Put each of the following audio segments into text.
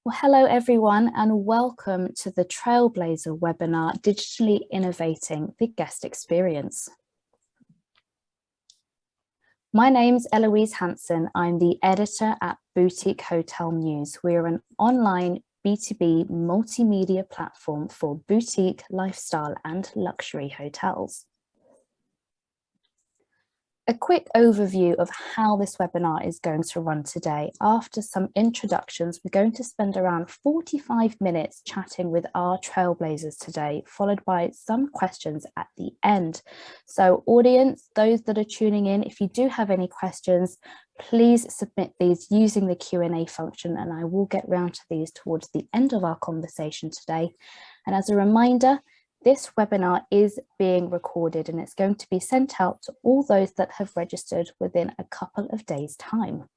Well, hello everyone, and welcome to the Trailblazer webinar, Digitally Innovating the Guest Experience. My name's Eloise Hanson. I'm the editor at Boutique Hotel News. We're an online B2B multimedia platform for boutique, lifestyle, and luxury hotels. A quick overview of how this webinar is going to run today. After some introductions, we're going to spend around 45 minutes chatting with our Trailblazers today, followed by some questions at the end. So audience, those that are tuning in, if you do have any questions, please submit these using the Q&A function, and I will get round to these towards the end of our conversation today. And as a reminder, this webinar is being recorded and it's going to be sent out to all those that have registered within a couple of days' time.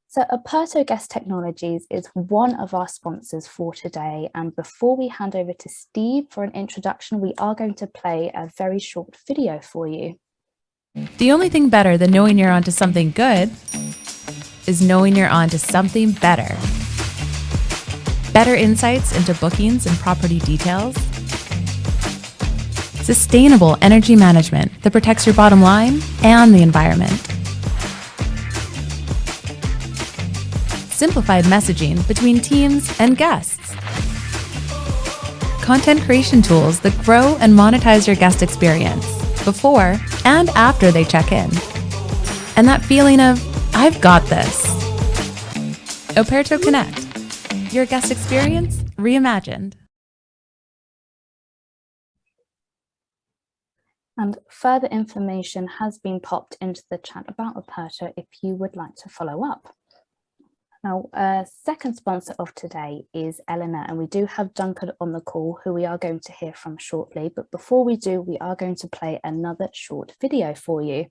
So Operto Guest Technologies is one of our sponsors for today. And before we hand over to Steve for an introduction, we are going to play a very short video for you. The only thing better than knowing you're onto something good is knowing you're onto something better. Better insights into bookings and property details. Sustainable energy management that protects your bottom line and the environment. Simplified messaging between teams and guests. Content creation tools that grow and monetize your guest experience before and after they check in. And that feeling of, I've got this. Operto Connect. Your guest experience reimagined. And further information has been popped into the chat about Operto if you would like to follow up. Now, second sponsor of today is Elina, and we do have Duncan on the call who we are going to hear from shortly. But before we do, we are going to play another short video for you.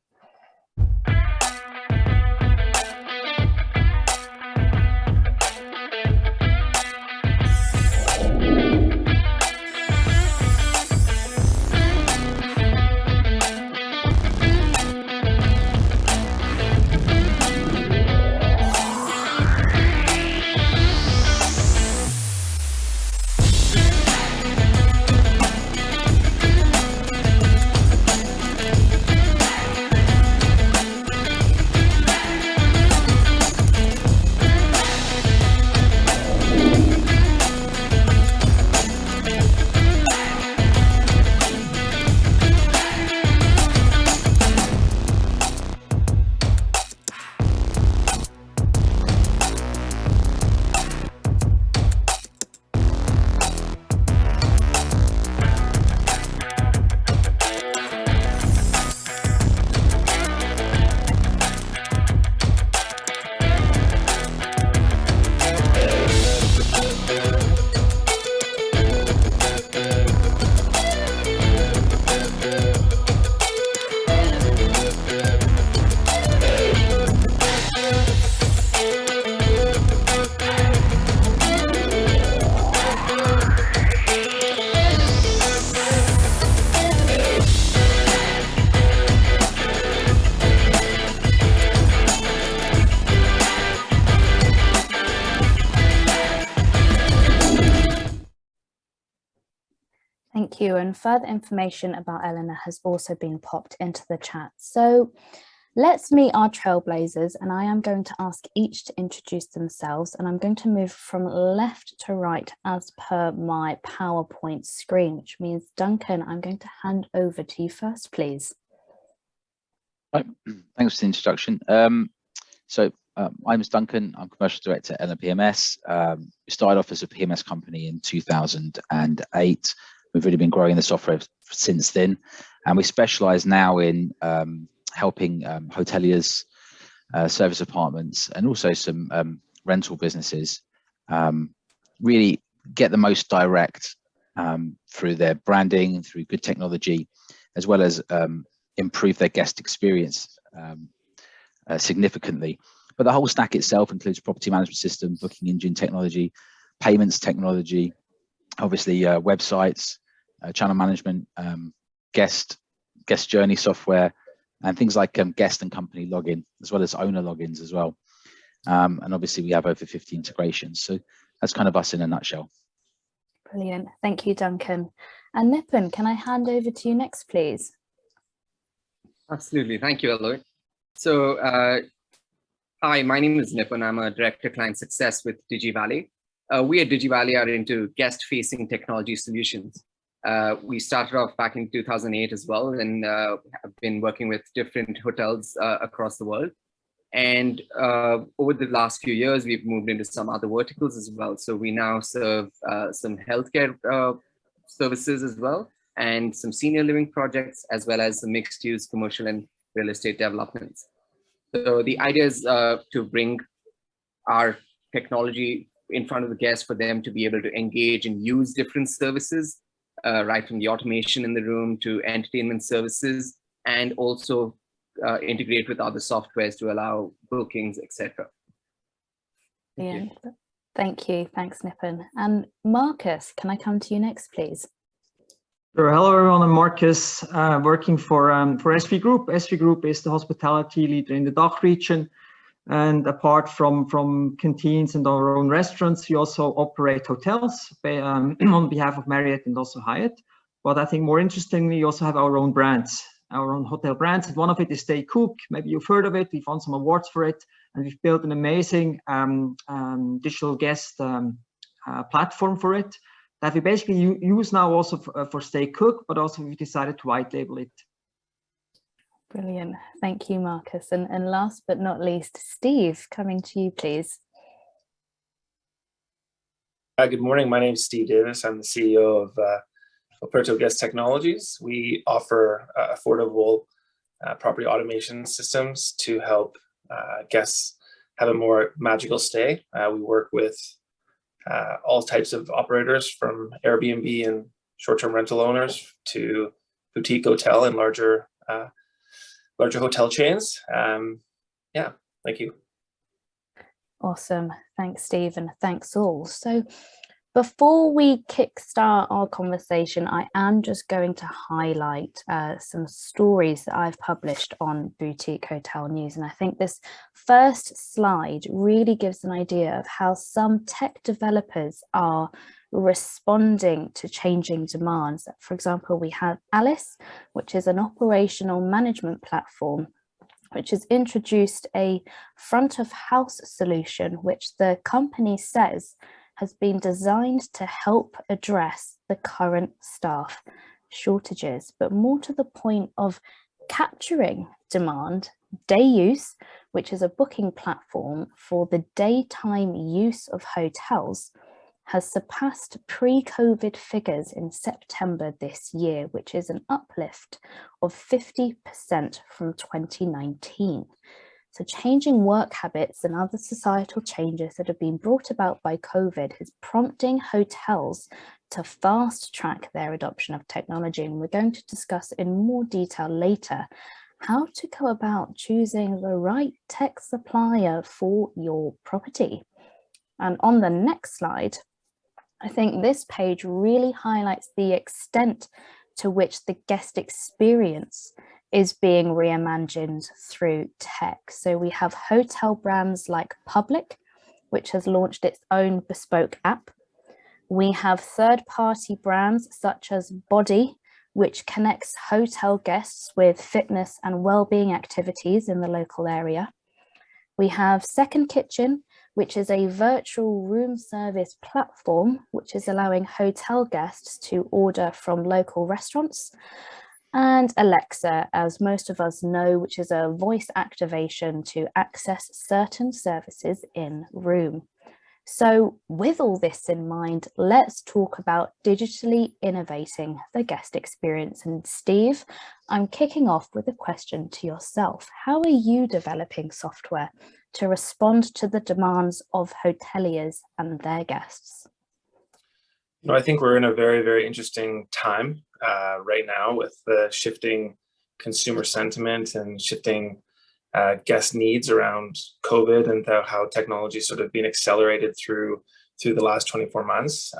Thank you. And further information about Elina has also been popped into the chat. So let's meet our Trailblazers, and I am going to ask each to introduce themselves, and I'm going to move from left to right as per my PowerPoint screen, which means, Duncan, I'm going to hand over to you first, please. Right. Thanks for the introduction. I'm Duncan. I'm Commercial Director at PMS. We started off as a PMS company in 2008. We've really been growing the software since then, and we specialize now in helping hoteliers, service apartments, and also some rental businesses really get the most direct through their branding, through good technology, as well as improve their guest experience significantly. But the whole stack itself includes property management system, booking engine technology, payments technology, obviously websites, channel management, guest journey software, and things like guest and company login, as well as owner logins as well. And obviously we have over 50 integrations. So that's kind of us in a nutshell. Brilliant. Thank you, Duncan. And Nipun, can I hand over to you next, please? Absolutely. Thank you, Eloy. So, hi, my name is Nipun. I'm a Director Client Success with DigiValet. We at DigiValet are into guest-facing technology solutions. We started off back in 2008 as well, and have been working with different hotels across the world. And over the last few years, we've moved into some other verticals as well. So we now serve some healthcare services as well, and some senior living projects, as well as some mixed use commercial and real estate developments. So the idea is to bring our technology in front of the guests for them to be able to engage and use different services, right from the automation in the room to entertainment services, and also integrate with other softwares to allow bookings, etc. Yeah, thank you. Thanks, Nipun. And Marcus, can I come to you next, please? Sure. Hello, everyone. I'm Marcus, working for SV Group. SV Group is the hospitality leader in the DACH region. And apart from canteens and our own restaurants, we also operate hotels on behalf of Marriott and also Hyatt. But I think more interestingly, we also have our own brands, our own hotel brands. And one of it is Stay Cook. Maybe you've heard of it. We've won some awards for it. And we've built an amazing digital guest platform for it that we basically use now also for Stay Cook, but also we decided to white label it. Brilliant. Thank you, Marcus. And last but not least, Steve, coming to you, please. Good morning. My name is Steve Davis. I'm the CEO of Operto Guest Technologies. We offer affordable property automation systems to help guests have a more magical stay. We work with all types of operators, from Airbnb and short-term rental owners to boutique hotel and larger hotel chains. Yeah, thank you. Awesome. Thanks, Steve, and thanks all. So before we kickstart our conversation, I am just going to highlight some stories that I've published on Boutique Hotel News. And I think this first slide really gives an idea of how some tech developers are responding to changing demands. For example, we have Alice, which is an operational management platform, which has introduced a front of house solution, which the company says has been designed to help address the current staff shortages, but more to the point of capturing demand. Dayuse, which is a booking platform for the daytime use of hotels, has surpassed pre-COVID figures in September this year, which is an uplift of 50% from 2019. So changing work habits and other societal changes that have been brought about by COVID is prompting hotels to fast track their adoption of technology. And we're going to discuss in more detail later how to go about choosing the right tech supplier for your property. And on the next slide, I think this page really highlights the extent to which the guest experience is being reimagined through tech. So we have hotel brands like Public, which has launched its own bespoke app. We have third-party brands such as Body, which connects hotel guests with fitness and well-being activities in the local area. We have Second Kitchen, which is a virtual room service platform, which is allowing hotel guests to order from local restaurants. And Alexa, as most of us know, which is a voice activation to access certain services in room. So with all this in mind, let's talk about digitally innovating the guest experience. And Steve, I'm kicking off with a question to yourself. How are you developing software to respond to the demands of hoteliers and their guests? I think we're in a very, very interesting time right now with the shifting consumer sentiment and shifting guest needs around COVID, and how technology sort of been accelerated through the last 24 months.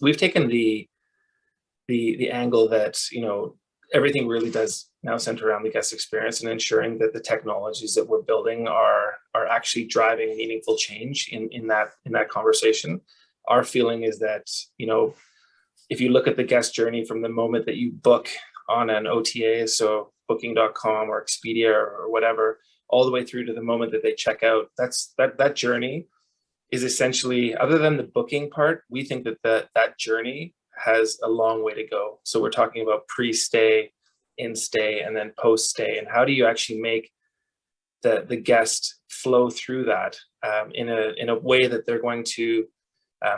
We've taken the angle that everything really does now center around the guest experience and ensuring that the technologies that we're building are actually driving meaningful change in that conversation. Our feeling is that, you know, if you look at the guest journey from the moment that you book on an OTA, so booking.com or Expedia or whatever, all the way through to the moment that they check out, that journey is essentially, other than the booking part, we think that journey has a long way to go. So we're talking about pre-stay, in-stay, and then post-stay. And how do you actually make the guest flow through that in a way that they're going to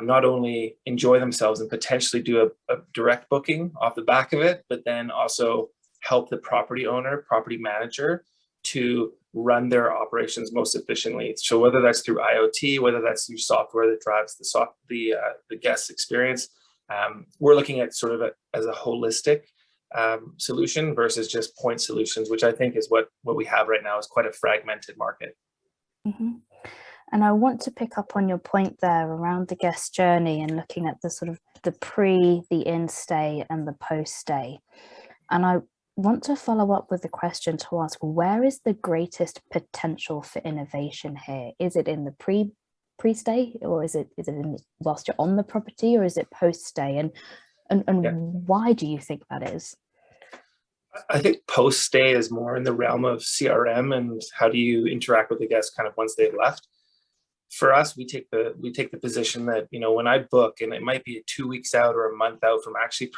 not only enjoy themselves and potentially do a direct booking off the back of it, but then also help the property owner, property manager to run their operations most efficiently. So whether that's through IoT, whether that's through software that drives the guest experience, we're looking at sort of as a holistic solution versus just point solutions, which I think is what we have right now is quite a fragmented market. Mm-hmm. And I want to pick up on your point there around the guest journey and looking at the sort of the pre, the in-stay and the post-stay. And I want to follow up with the question to ask, where is the greatest potential for innovation here? Is it in the pre-stay, or is it in whilst you're on the property, or is it post-stay? And why do you think that is? I think post-stay is more in the realm of CRM and how do you interact with the guests kind of once they've left. For us, we take the position that, you know, when I book, and it might be 2 weeks out or a month out from actually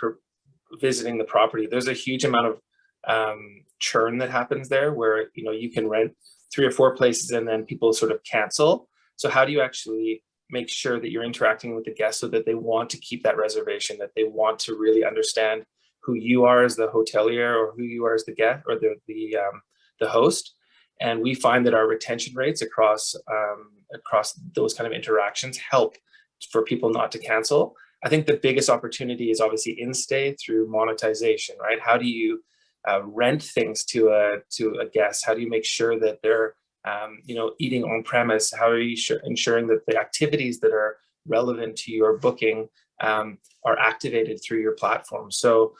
visiting the property, there's a huge amount of churn that happens there where, you know, you can rent 3 or 4 places and then people sort of cancel. So how do you actually make sure that you're interacting with the guests so that they want to keep that reservation, that they want to really understand who you are as the hotelier or who you are as the guest or the host? And we find that our retention rates across those kind of interactions help for people not to cancel. I think the biggest opportunity is obviously in-stay through monetization, right? How do you rent things to a guest? How do you make sure that they're eating on premise? How are you ensuring that the activities that are relevant to your booking are activated through your platform? So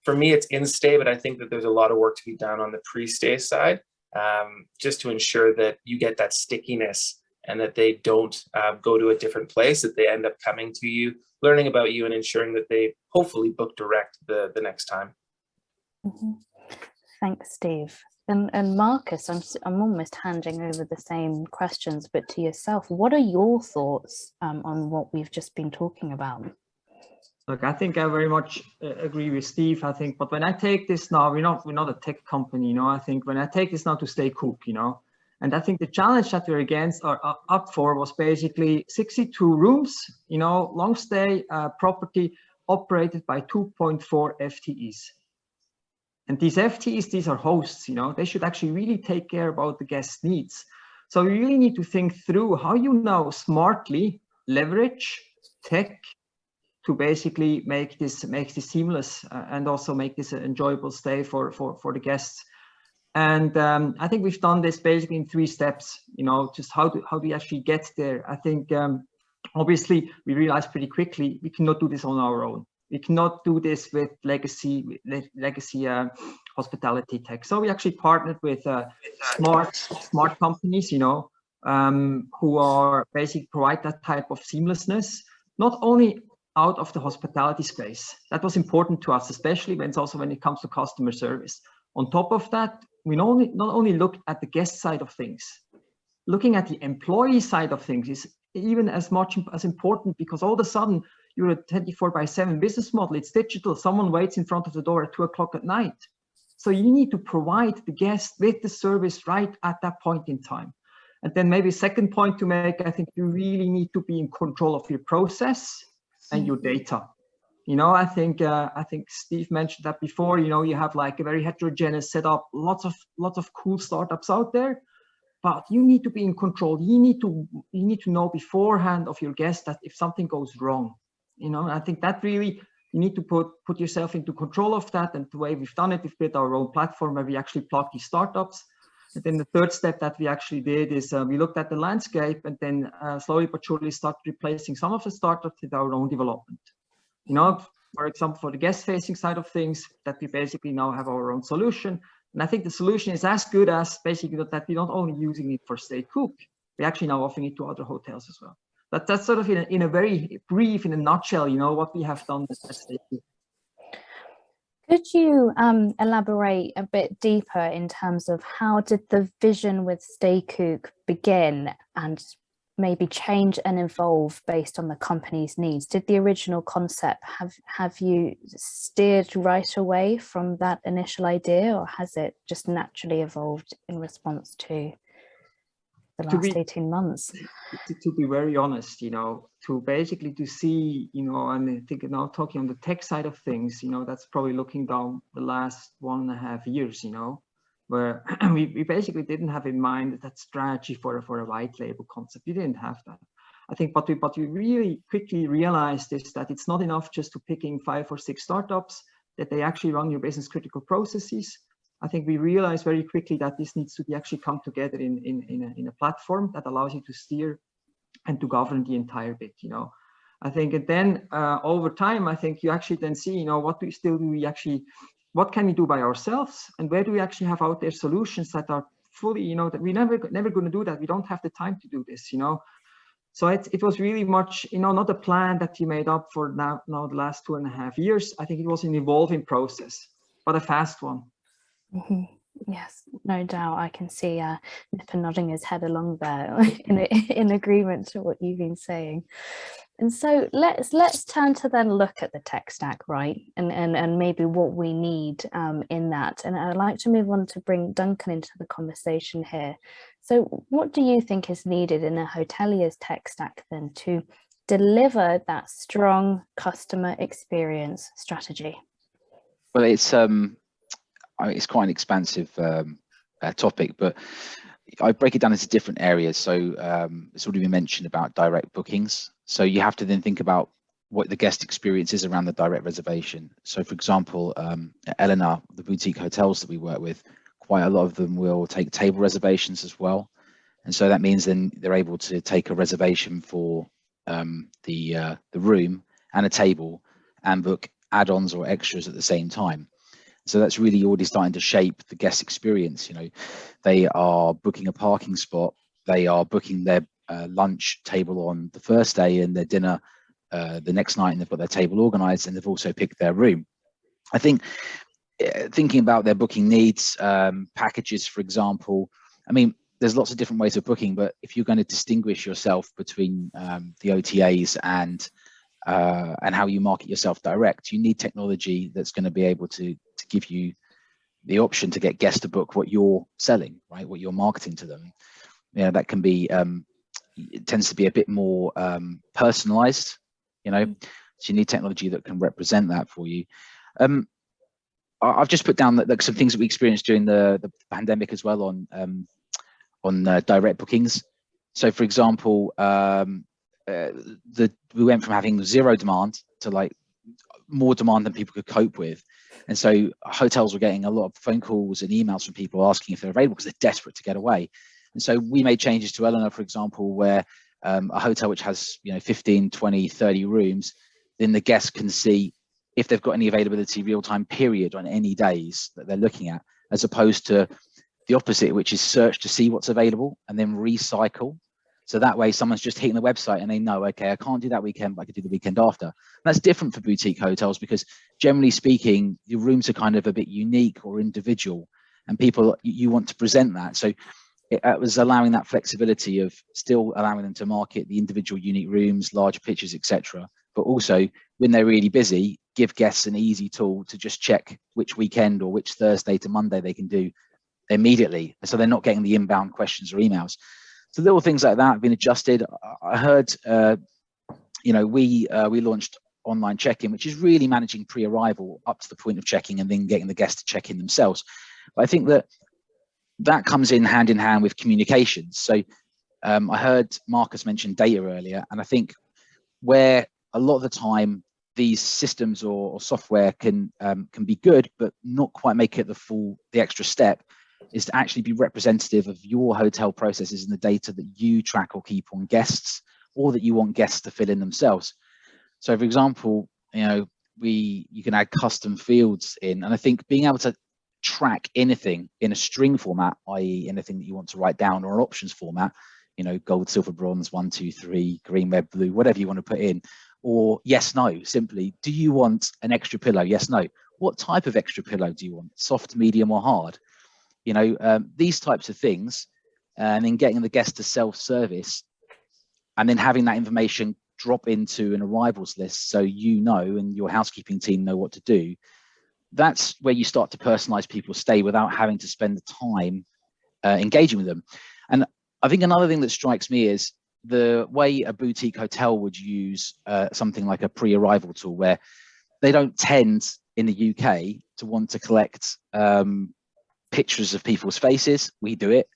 for me, it's in-stay, but I think that there's a lot of work to be done on the pre-stay side, just to ensure that you get that stickiness and that they don't go to a different place, that they end up coming to you, learning about you, and ensuring that they hopefully book direct the next time. Mm-hmm. Thanks, Steve. And Marcus, I'm almost handing over the same questions, but to yourself, what are your thoughts on what we've just been talking about? Look, I think I very much agree with Steve. I think, but when I take this now, we're not a tech company, you know. I think when I take this now to stay cook, you know, and I think the challenge that we're against or up for was basically 62 rooms, you know, long stay property operated by 2.4 FTEs. And these FTEs, these are hosts, you know, they should actually really take care about the guest needs. So you really need to think through how you now smartly leverage tech to basically make this seamless and also make this an enjoyable stay for the guests. And I think we've done this basically in 3 steps, you know, just how do we actually get there? I think obviously we realized pretty quickly we cannot do this on our own. We cannot do this with legacy hospitality tech. So we actually partnered with smart companies, you know, who are basically provide that type of seamlessness, not only out of the hospitality space. That was important to us, especially when it comes to customer service. On top of that, we not only looked at the guest side of things, looking at the employee side of things is even as much as important, because all of a sudden you're a 24/7 business model. It's digital. Someone waits in front of the door at 2 o'clock at night. So you need to provide the guest with the service right at that point in time. And then maybe a second point to make, I think you really need to be in control of your process and your data. You know, I think Steve mentioned that before. You know, you have like a very heterogeneous setup, lots of cool startups out there, but you need to be in control. You need to know beforehand of your guest that if something goes wrong, you know, I think that really you need to put yourself into control of that. And the way we've done it, we've built our own platform where we actually plug these startups. And then the third step that we actually did is we looked at the landscape and then slowly but surely started replacing some of the startups with our own development. You know, for example, for the guest-facing side of things, that we basically now have our own solution. And I think the solution is as good as basically that we're not only using it for Stay Cook, we're actually now offering it to other hotels as well. But that's sort of in a very brief, in a nutshell, you know, what we have done at Stay Cook. Could you elaborate a bit deeper in terms of how did the vision with Stay Cook begin and maybe change and evolve based on the company's needs? Did the original concept have you steered right away from that initial idea, or has it just naturally evolved in response to the last 18 months? To be very honest, you know, to basically to see, you know, and I think now talking on the tech side of things, you know, that's probably looking down the last 1.5 years, you know, where we basically didn't have in mind that strategy for a white label concept. We didn't have that. I think what we really quickly realized is that it's not enough just to picking 5 or 6 startups, that they actually run your business critical processes. I think we realized very quickly that this needs to be actually come together in a platform that allows you to steer and to govern the entire bit, you know. I think, and then over time, I think you actually then see, you know, what can we do by ourselves, and where do we actually have out there solutions that are fully, you know, that we never going to do that. We don't have the time to do this, you know. So it was really much, you know, not a plan that you made up for now the last 2.5 years. I think it was an evolving process, but a fast one. Mm-hmm. Yes, no doubt. I can see Nipun nodding his head along there in agreement to what you've been saying. And so let's turn to then look at the tech stack, right? And maybe what we need in that. And I'd like to move on to bring Duncan into the conversation here. So what do you think is needed in a hotelier's tech stack then to deliver that strong customer experience strategy? Well, it's quite an expansive topic, but I break it down into different areas. So it's already been mentioned about direct bookings. So you have to then think about what the guest experience is around the direct reservation. So for example, at Elina, the boutique hotels that we work with, quite a lot of them will take table reservations as well. And so that means then they're able to take a reservation for the room and a table and book add-ons or extras at the same time. So that's really already starting to shape the guest experience. You know, they are booking a parking spot, they are booking their lunch table on the first day and their dinner the next night, and they've got their table organized, and they've also picked their room. I think thinking about their booking needs, packages, for example, I mean, there's lots of different ways of booking, but if you're going to distinguish yourself between the OTAs and how you market yourself direct, you need technology that's going to be able to give you the option to get guests to book what you're selling, right? What you're marketing to them. You know, that can be, it tends to be a bit more personalized, you know, so you need technology that can represent that for you. I've just put down like some things that we experienced during the pandemic as well on direct bookings. So for example, we went from having 0 demand to like more demand than people could cope with. And so hotels were getting a lot of phone calls and emails from people asking if they're available because they're desperate to get away. And so we made changes to Elina, for example, where a hotel which has, you know, 15, 20, 30 rooms, then the guests can see if they've got any availability real-time period on any days that they're looking at, as opposed to the opposite, which is search to see what's available and then recycle. So that way someone's just hitting the website and they know, okay, I can't do that weekend, but I could do the weekend after. And that's different for boutique hotels because generally speaking, your rooms are kind of a bit unique or individual, and people, you want to present that. So it was allowing that flexibility of still allowing them to market the individual unique rooms, large pictures, etc. But also when they're really busy, give guests an easy tool to just check which weekend or which Thursday to Monday they can do immediately. So they're not getting the inbound questions or emails. So little things like that have been adjusted. I heard, you know, we launched online check-in, which is really managing pre-arrival up to the point of checking and then getting the guests to check in themselves. But I think that comes in hand with communications. So I heard Marcus mention data earlier, and I think where a lot of the time these systems or software can be good, but not quite make it the extra step, is to actually be representative of your hotel processes and the data that you track or keep on guests, or that you want guests to fill in themselves. So for example, you know, you can add custom fields in, and I think being able to track anything in a string format, i.e. anything that you want to write down, or an options format, you know, gold, silver, bronze, 1, 2, 3, green, red, blue, whatever you want to put in, or yes, no, simply, do you want an extra pillow? Yes, no. What type of extra pillow do you want? Soft, medium, or hard? You know, these types of things, and then getting the guest to self-service, and then having that information drop into an arrivals list, so you know, and your housekeeping team know what to do. That's where you start to personalize people's stay without having to spend the time engaging with them. And I think another thing that strikes me is the way a boutique hotel would use something like a pre-arrival tool, where they don't tend in the UK to want to collect pictures of people's faces. We do it.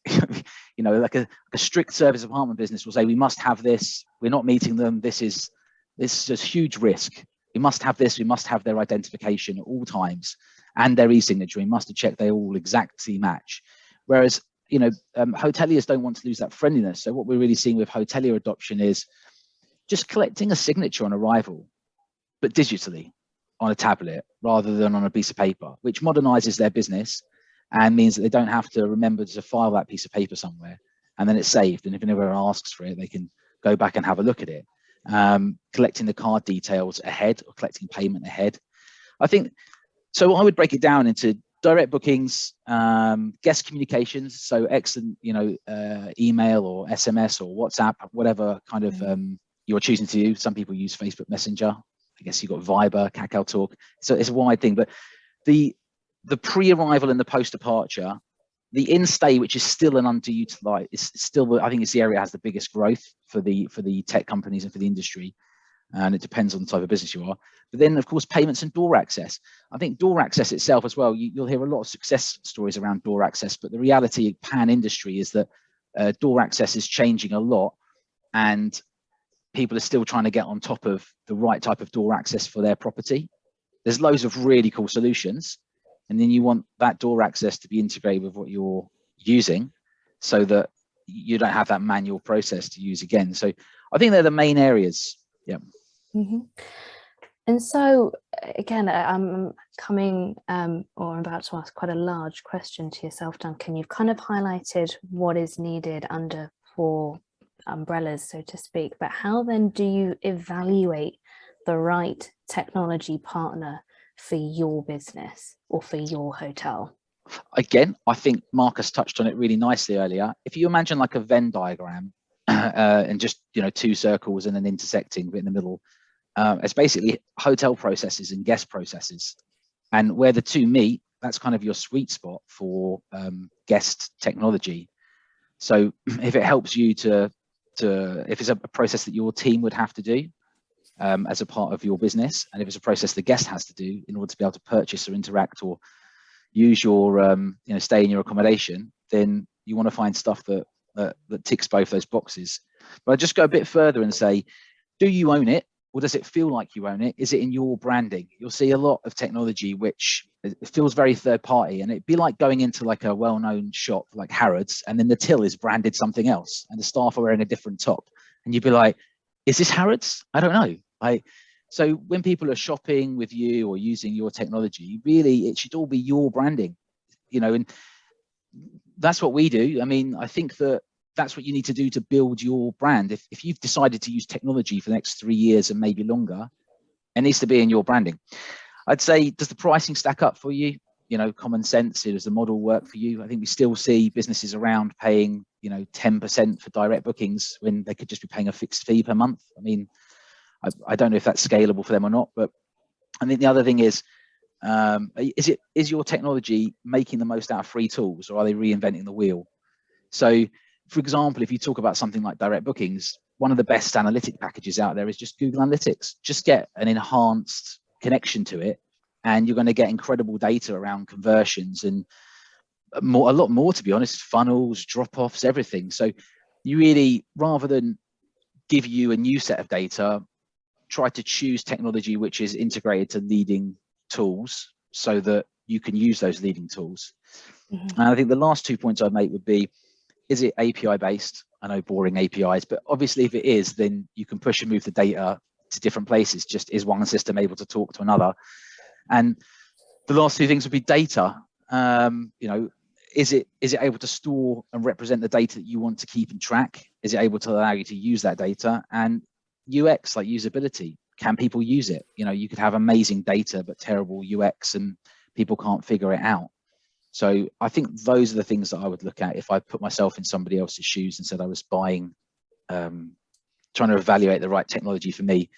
You know, like a strict service apartment business will say, we must have this, we're not meeting them, this is just huge risk, we must have this, we must have their identification at all times and their e-signature, we must check they all exactly match. Whereas, you know, hoteliers don't want to lose that friendliness. So what we're really seeing with hotelier adoption is just collecting a signature on arrival, but digitally on a tablet rather than on a piece of paper, which modernizes their business and means that they don't have to remember to file that piece of paper somewhere, and then it's saved. And if anyone asks for it, they can go back and have a look at it. Collecting the card details ahead, or collecting payment ahead. I think, so I would break it down into direct bookings, guest communications, so excellent, you know, email or SMS or WhatsApp, whatever kind of you're choosing to use. Some people use Facebook Messenger. I guess you've got Viber, Kakao Talk. So it's a wide thing, but the pre-arrival and the post-departure, the in-stay, which is still an underutilized, is still, I think it's the area that has the biggest growth for the tech companies and for the industry. And it depends on the type of business you are. But then, of course, payments and door access. I think door access itself as well, you'll hear a lot of success stories around door access, but the reality pan-industry is that door access is changing a lot, and people are still trying to get on top of the right type of door access for their property. There's loads of really cool solutions, and then you want that door access to be integrated with what you're using so that you don't have that manual process to use again. So I think they're the main areas. Yeah. Mm-hmm. And so again, I'm coming or I'm about to ask quite a large question to yourself, Duncan. You've kind of highlighted what is needed under 4 umbrellas, so to speak, but how then do you evaluate the right technology partner for your business or for your hotel? Again, I think Marcus touched on it really nicely earlier. If you imagine like a Venn diagram and just, you know, 2 circles and then intersecting bit in the middle, it's basically hotel processes and guest processes, and where the 2 meet, that's kind of your sweet spot for guest technology. So if it helps you to if it's a process that your team would have to do as a part of your business, and if it's a process the guest has to do in order to be able to purchase or interact or use your you know, stay in your accommodation, then you want to find stuff that ticks both those boxes. But I just go a bit further and say, do you own it, or does it feel like you own it? Is it in your branding? You'll see a lot of technology which it feels very third party, and it'd be like going into like a well-known shop like Harrods, and then the till is branded something else and the staff are wearing a different top, and you'd be like, is this Harrods? I don't know. So when people are shopping with you or using your technology, really it should all be your branding, you know, and that's what we do. I mean, I think that's what you need to do to build your brand. If you've decided to use technology for the next 3 years and maybe longer, it needs to be in your branding. I'd say, does the pricing stack up for you? You know, common sense, does the model work for you? I think we still see businesses around paying, you know, 10% for direct bookings when they could just be paying a fixed fee per month. I mean, I don't know if that's scalable for them or not, but I think the other thing is your technology making the most out of free tools, or are they reinventing the wheel? So, for example, if you talk about something like direct bookings, one of the best analytic packages out there is just Google Analytics. Just get an enhanced connection to it, and you're going to get incredible data around conversions and a lot more, to be honest, funnels, drop-offs, everything. So you really, rather than give you a new set of data, try to choose technology which is integrated to leading tools so that you can use those leading tools. Mm-hmm. And I think the last 2 points I'd make would be, is it API based? I know, boring APIs, but obviously if it is, then you can push and move the data to different places? Just is one system able to talk to another? And the last two things would be data. Is it able to store and represent the data that you want to keep and track? Is it able to allow you to use that data? And UX, like usability, can people use it? You could have amazing data but terrible UX and people can't figure it out. So I think those are the things that I would look at if I put myself in somebody else's shoes and said I was buying, trying to evaluate the right technology for me.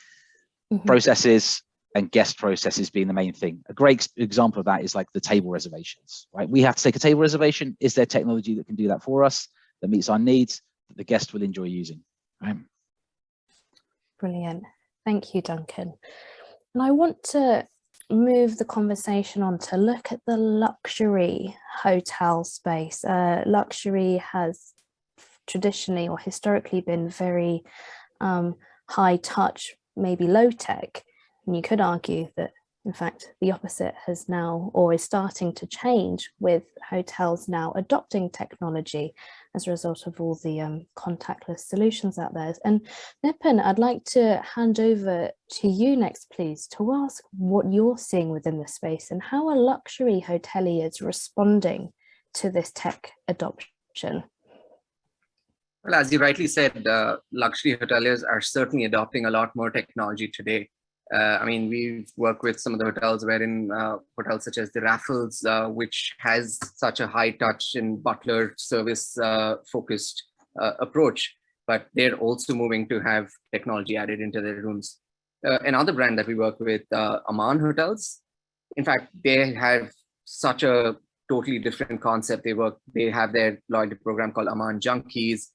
Processes and guest processes being the main thing. A great example of that is like the table reservations, right? We have to take a table reservation. Is there technology that can do that for us, that meets our needs, that the guest will enjoy using, right? Brilliant. Thank you, Duncan. And I want to move the conversation on to look at the luxury hotel space. Luxury has traditionally or historically been very high touch, maybe low tech. And you could argue that, in fact, the opposite has now or is starting to change, with hotels now adopting technology as a result of all the contactless solutions out there. And Nipun, I'd like to hand over to you next, please, to ask what you're seeing within the space and how are luxury hoteliers responding to this tech adoption? Well, as you rightly said, luxury hoteliers are certainly adopting a lot more technology today. We've worked with some of the hotels wherein hotels such as the Raffles, which has such a high touch and butler service focused approach, but they're also moving to have technology added into their rooms. Another brand that we work with, Aman Hotels, in fact, they have such a totally different concept. They have their loyalty program called Aman Junkies.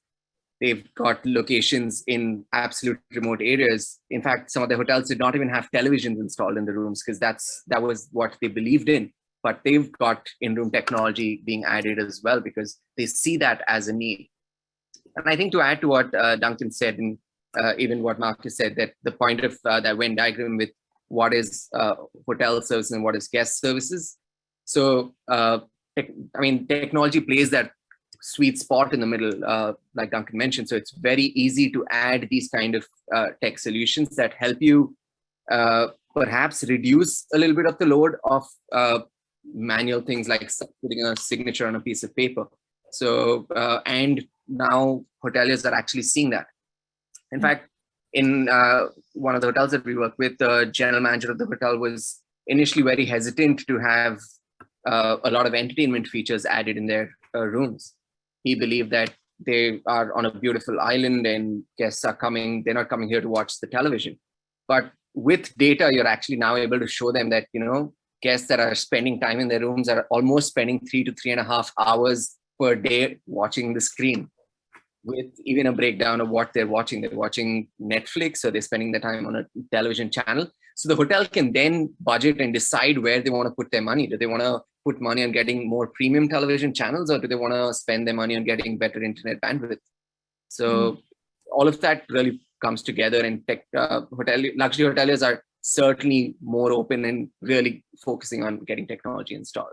They've got locations in absolute remote areas. In fact, some of the hotels did not even have televisions installed in the rooms because that was what they believed in. But they've got in-room technology being added as well because they see that as a need. And I think to add to what Duncan said, and even what Marcus said, that the point of that Venn diagram with what is hotel service and what is guest services. So, technology plays that sweet spot in the middle, like Duncan mentioned. So it's very easy to add these kind of tech solutions that help you perhaps reduce a little bit of the load of manual things like putting a signature on a piece of paper. So, and now hoteliers are actually seeing that. In fact, in one of the hotels that we work with, the general manager of the hotel was initially very hesitant to have a lot of entertainment features added in their rooms. He believed that they are on a beautiful island and guests are coming, they're not coming here to watch the television. But with data, you're actually now able to show them that, guests that are spending time in their rooms are almost spending 3 to 3.5 hours per day watching the screen, with even a breakdown of what they're watching. They're watching Netflix, so they're spending their time on a television channel. So the hotel can then budget and decide where they want to put their money. Do they want to put money on getting more premium television channels, or do they want to spend their money on getting better internet bandwidth? So all of that really comes together, and luxury hoteliers are certainly more open and really focusing on getting technology installed.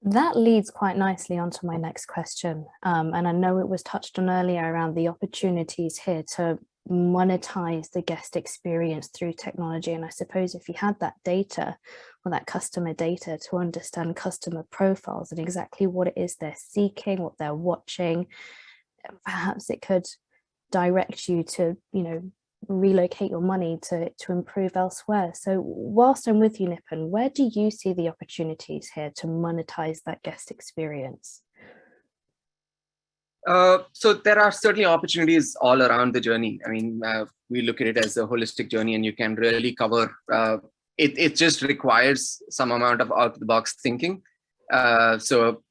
That leads quite nicely onto my next question. And I know it was touched on earlier around the opportunities here to monetize the guest experience through technology. And I suppose if you had that data or that customer data to understand customer profiles and exactly what it is they're seeking, what they're watching, perhaps it could direct you to, relocate your money to improve elsewhere. So whilst I'm with you, Nipun, where do you see the opportunities here to monetize that guest experience? So there are certainly opportunities all around the journey. We look at it as a holistic journey, and you can really cover it just requires some amount of out-of-the-box thinking. So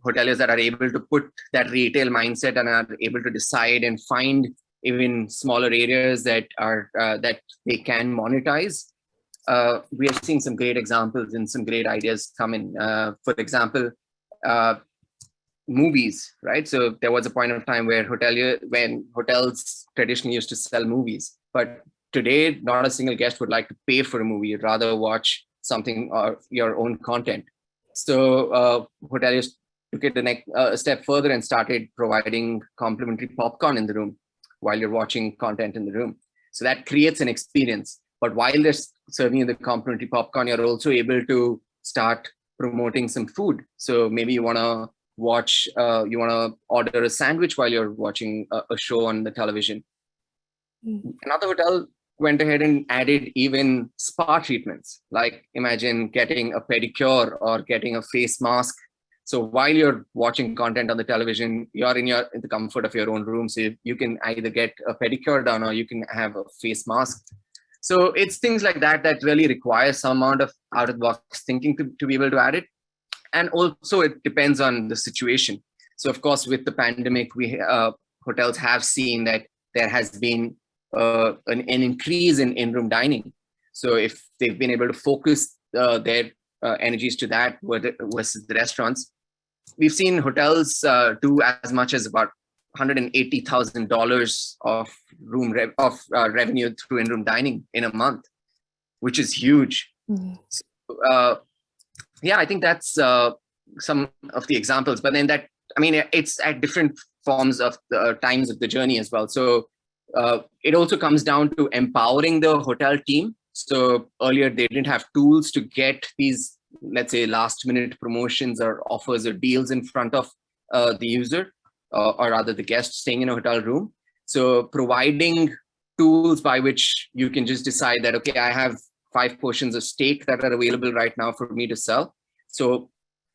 hoteliers that are able to put that retail mindset and are able to decide and find even smaller areas that are that they can monetize. We are seeing some great examples and some great ideas come in. For example, movies, right? So there was a point of time where when hotels traditionally used to sell movies, but today not a single guest would like to pay for a movie. You'd rather watch something or your own content. So hoteliers took it a step further and started providing complimentary popcorn in the room while you're watching content in the room. So that creates an experience. But while they're serving you the complimentary popcorn, you're also able to start promoting some food. So maybe you want to order a sandwich while you're watching a show on the television. Another hotel went ahead and added even spa treatments, like imagine getting a pedicure or getting a face mask. So while you're watching content on the television, you're in the comfort of your own room. So you can either get a pedicure done or you can have a face mask. So it's things like that that really require some amount of out-of-the-box thinking to be able to add it. And also it depends on the situation. So of course, with the pandemic, hotels have seen that there has been an increase in in-room dining. So if they've been able to focus their energies to that versus the restaurants, we've seen hotels do as much as about $180,000 of revenue through in-room dining in a month, which is huge. So, I think that's some of the examples. But then it's at different forms of the times of the journey as well. So it also comes down to empowering the hotel team. So earlier they didn't have tools to get these, let's say, last minute promotions or offers or deals in front of the user, or rather the guest staying in a hotel room. So providing tools by which you can just decide that, okay, I have 5 portions of steak that are available right now for me to sell. So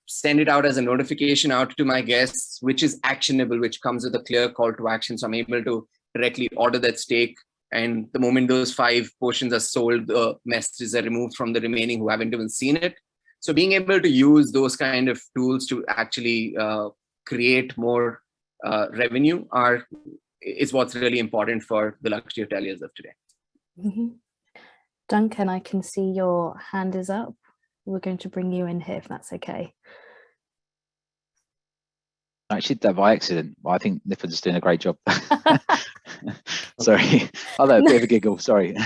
send it out as a notification out to my guests, which is actionable, which comes with a clear call to action. So I'm able to directly order that steak. And the moment those 5 portions are sold, the messages are removed from the remaining who haven't even seen it. So being able to use those kind of tools to actually create more revenue is what's really important for the luxury hoteliers of today. Duncan, I can see your hand is up. We're going to bring you in here if that's okay. I actually did that by accident. I think Nipun's doing a great job. Sorry. Although a bit of a giggle, sorry.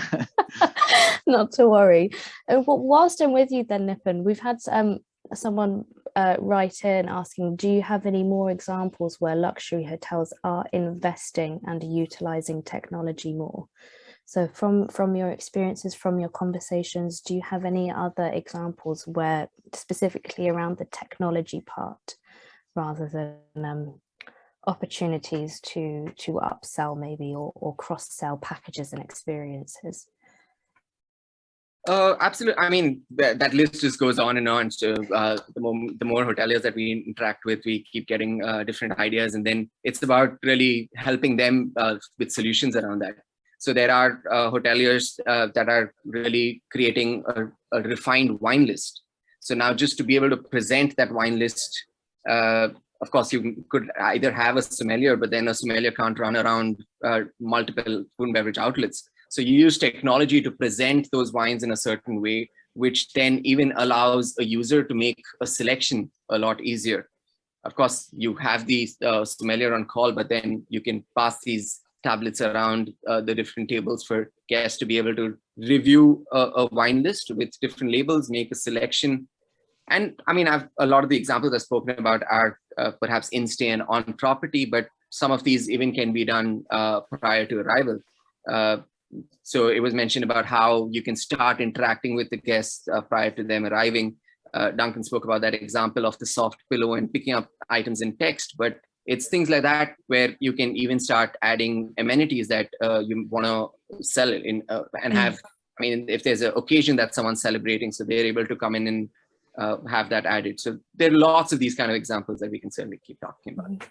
Not to worry. Whilst I'm with you then, Nipun, we've had someone write in asking, do you have any more examples where luxury hotels are investing and utilizing technology more? So from your experiences, from your conversations, do you have any other examples where specifically around the technology part, rather than opportunities to upsell maybe or cross-sell packages and experiences? Absolutely. I mean, that list just goes on and on. So the more hoteliers that we interact with, we keep getting different ideas, and then it's about really helping them with solutions around that. So there are hoteliers that are really creating a refined wine list. So now just to be able to present that wine list, of course, you could either have a sommelier, but then a sommelier can't run around multiple food and beverage outlets. So you use technology to present those wines in a certain way, which then even allows a user to make a selection a lot easier. Of course, you have the sommelier on call, but then you can pass these tablets around the different tables for guests to be able to review a wine list with different labels, make a selection. And I mean, a lot of the examples I've spoken about are perhaps in-stay and on property, but some of these even can be done prior to arrival. So it was mentioned about how you can start interacting with the guests prior to them arriving. Duncan spoke about that example of the soft pillow and picking up items in text, but it's things like that where you can even start adding amenities that you want to sell in and have. I mean, if there's an occasion that someone's celebrating, so they're able to come in and have that added. So there are lots of these kind of examples that we can certainly keep talking about.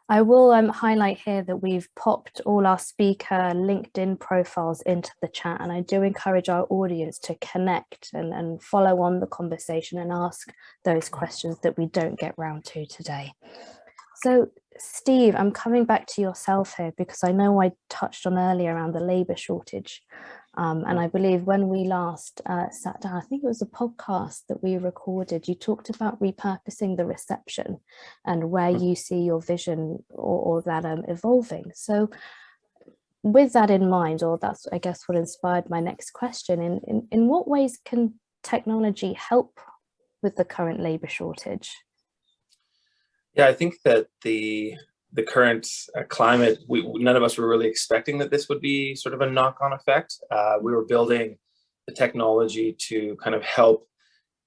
I will highlight here that we've popped all our speaker LinkedIn profiles into the chat, and I do encourage our audience to connect and follow on the conversation and ask those questions that we don't get round to today. So Steve, I'm coming back to yourself here because I know I touched on earlier around the labour shortage. And I believe when we last sat down, I think it was a podcast that we recorded, you talked about repurposing the reception and where you see your vision or that evolving. So with that in mind, or that's, I guess, what inspired my next question, in what ways can technology help with the current labour shortage? Yeah, I think that the the current climate, none of us were really expecting that this would be sort of a knock-on effect. We were building the technology to kind of help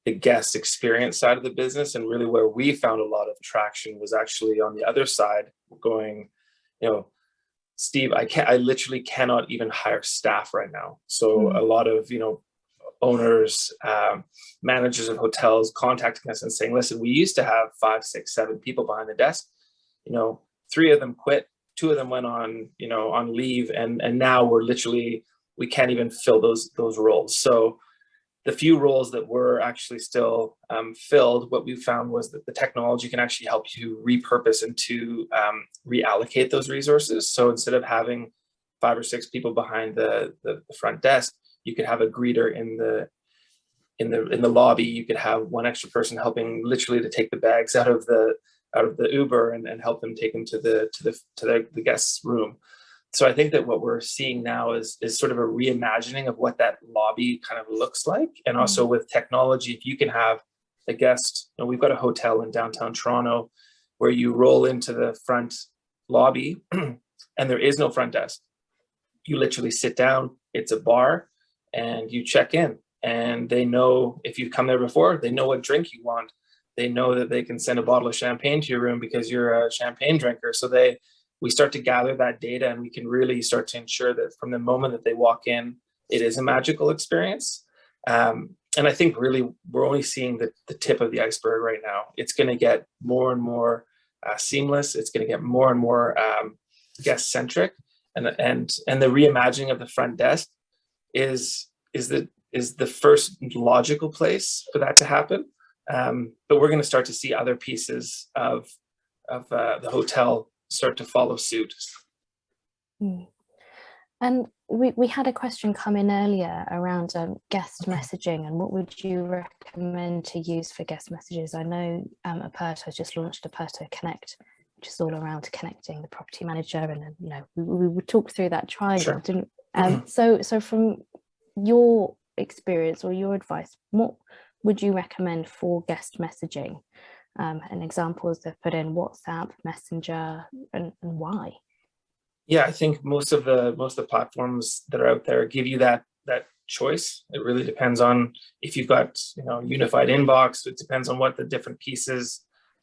the guest experience side of the business, and really where we found a lot of traction was actually on the other side, going, Steve, I literally cannot even hire staff right now. So a lot of, owners, managers of hotels contacting us and saying, listen, we used to have 5, 6, 7 people behind the desk. 3 of them quit, 2 of them went on, on leave, and now we can't even fill those roles. So the few roles that were actually still filled, what we found was that the technology can actually help you repurpose and to reallocate those resources. So instead of having 5 or 6 people behind the front desk, you could have a greeter in the lobby. You could have 1 extra person helping literally to take the bags out of the Uber and help them take them to the guest's room. So I think that what we're seeing now is sort of a reimagining of what that lobby kind of looks like. And also with technology, if you can have a guest, we've got a hotel in downtown Toronto where you roll into the front lobby and there is no front desk. You literally sit down, it's a bar, and you check in. And they know, if you've come there before, they know what drink you want. They know that they can send a bottle of champagne to your room because you're a champagne drinker. So we start to gather that data, and we can really start to ensure that from the moment that they walk in, it is a magical experience. And I think really we're only seeing the tip of the iceberg right now. It's going to get more and more seamless. It's going to get more and more guest centric, and the reimagining of the front desk is the first logical place for that to happen. But we're going to start to see other pieces of the hotel start to follow suit. And we had a question come in earlier around guest messaging, and what would you recommend to use for guest messages? I know Operto has just launched Operto Connect, which is all around connecting the property manager, and we would talk through that triangle, didn't so from your experience or your advice, what would you recommend for guest messaging? And examples they've put in WhatsApp, Messenger, and why? Yeah, I think most of the platforms that are out there give you that choice. It really depends on if you've got unified inbox. It depends on what the different pieces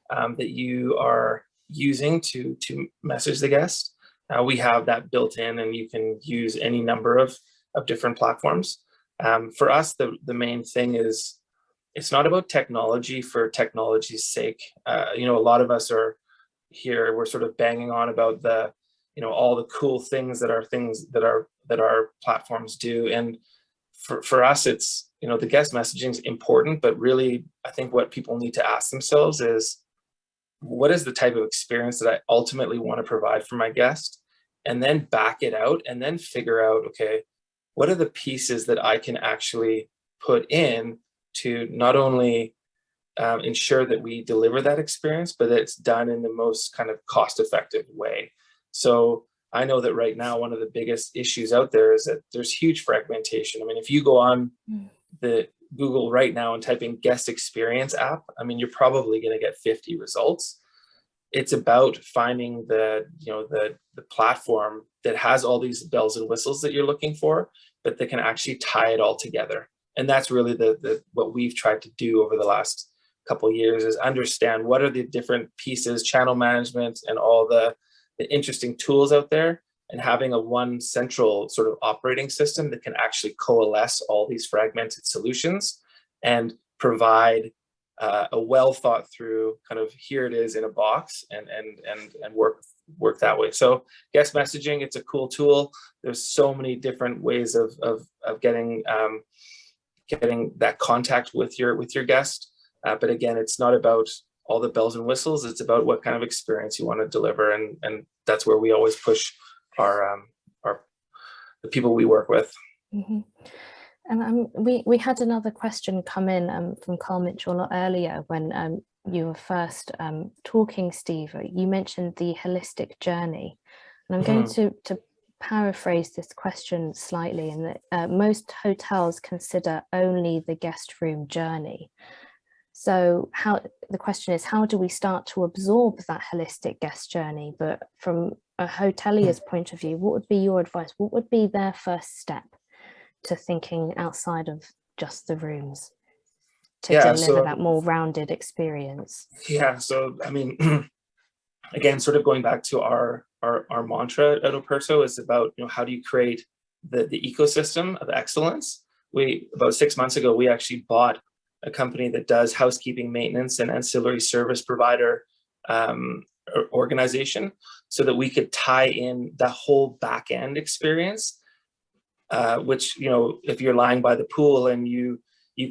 that you are using to message the guest. We have that built in, and you can use any number of different platforms. For us, the main thing is, it's not about technology for technology's sake. A lot of us are here, we're sort of banging on about all the cool things that our platforms do. And for us, it's, the guest messaging is important, but really, I think what people need to ask themselves is, what is the type of experience that I ultimately want to provide for my guest? And then back it out, and then figure out, okay, what are the pieces that I can actually put in to not only ensure that we deliver that experience, but that it's done in the most kind of cost-effective way. So I know that right now, one of the biggest issues out there is that there's huge fragmentation. I mean, if you go on the Google right now and type in guest experience app, I mean, you're probably going to get 50 results. It's about finding the platform that has all these bells and whistles that you're looking for, but that can actually tie it all together. And that's really what we've tried to do over the last couple of years, is understand what are the different pieces, channel management, and all the interesting tools out there, and having a one central sort of operating system that can actually coalesce all these fragmented solutions and provide a well thought through kind of, here it is in a box, and work that way. So guest messaging, it's a cool tool. There's so many different ways of getting that contact with your guest. But again, it's not about all the bells and whistles. It's about what kind of experience you want to deliver. And that's where we always push the people we work with. Mm-hmm. And we had another question come in from Carl Mitchell earlier when you were first talking, Steve. You mentioned the holistic journey. And I'm going to paraphrase this question slightly, in that most hotels consider only the guest room journey. So the question is, how do we start to absorb that holistic guest journey? But from a hotelier's point of view, what would be your advice? What would be their first step to thinking outside of just the rooms to deliver that more rounded experience? Yeah, so I mean, again, sort of going back to our mantra at Operto is about, how do you create the ecosystem of excellence? About 6 months ago, we actually bought a company that does housekeeping, maintenance, and ancillary service provider organization, so that we could tie in the whole back end experience, which, if you're lying by the pool and you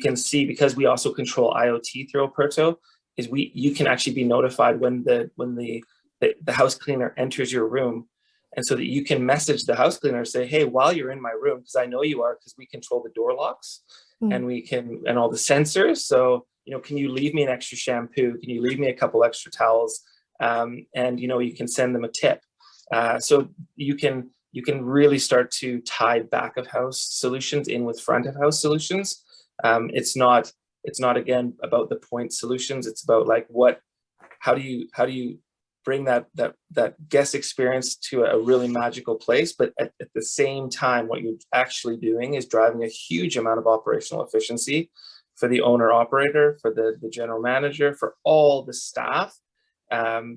can see, because we also control IoT through Operto, is you can actually be notified when the house cleaner enters your room, and so that you can message the house cleaner, say, hey, while you're in my room, because I know you are, because we control the door locks and and all the sensors. So, can you leave me an extra shampoo? Can you leave me a couple extra towels? And, you can send them a tip. So you can really start to tie back of house solutions in with front of house solutions. It's not again about the point solutions. It's about like, how do you bring that guest experience to a really magical place, but at the same time, what you're actually doing is driving a huge amount of operational efficiency for the owner operator, for the general manager, for all the staff,